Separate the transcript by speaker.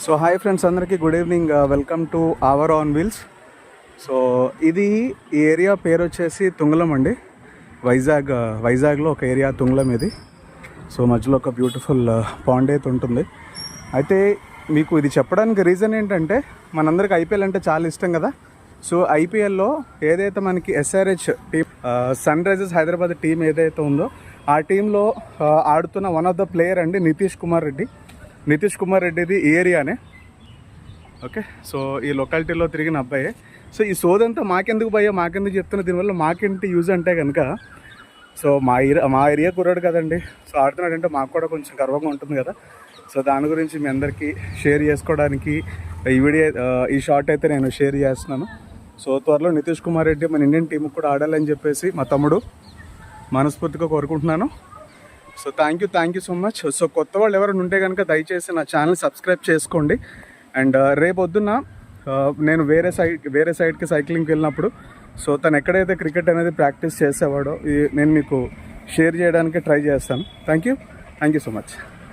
Speaker 1: So hi friends, అందరికీ good evening. Welcome to our on wheels. So ఈ area పేరు వచ్చేసి తుంగలం అండి. వైజాగ్లో ఒక ఏరియా తుంగలం ఇది. సో మధ్యలో ఒక బ్యూటిఫుల్ పాండ్ అయితే ఉంటుంది. అయితే మీకు ఇది చెప్పడానికి రీజన్ ఏంటంటే, మనందరికి ఐపీఎల్ అంటే చాలా ఇష్టం కదా. సో ఐపీఎల్లో ఏదైతే మనకి SRH team, Sunrisers Hyderabad team ఏదైతే ఉందో ఆ టీంలో ఆడుతున్న వన్ ఆఫ్ ద ప్లేయర్ అండి నితీష్ కుమార్ రెడ్డిది ఈ ఏరియానే. ఓకే, సో ఈ లొకాలిటీలో తిరిగిన అబ్బాయే. సో ఈ సోదంతా మాకెందుకు చెప్తున్నా, దీనివల్ల మాకేంటి యూజ్ అంటే కనుక, సో మా ఏరియా కుర్రాడు కదండి. సో ఆడుతున్నాడంటే మాకు కూడా కొంచెం గర్వంగా ఉంటుంది కదా. సో దాని గురించి మీ అందరికీ షేర్ చేసుకోవడానికి ఈ షార్ట్ అయితే నేను షేర్ చేస్తున్నాను. సో త్వరలో నితీష్ కుమార్ రెడ్డి మన ఇండియన్ టీంకి కూడా ఆడాలని చెప్పేసి మా తమ్ముడు మనస్ఫూర్తిగా కోరుకుంటున్నాను. So thank you so much. So కొత్త వాళ్ళు ఎవరైనా ఉంటే కనుక దయచేసి నా ఛానల్ సబ్స్క్రైబ్ చేసుకోండి. అండ్ రేపొద్దున నేను వేరే సైడ్కి సైక్లింగ్కి వెళ్ళినప్పుడు, సో తను ఎక్కడైతే క్రికెట్ అనేది ప్రాక్టీస్ చేసేవాడో నేను మీకు షేర్ చేయడానికి ట్రై చేస్తాను. Thank you so much.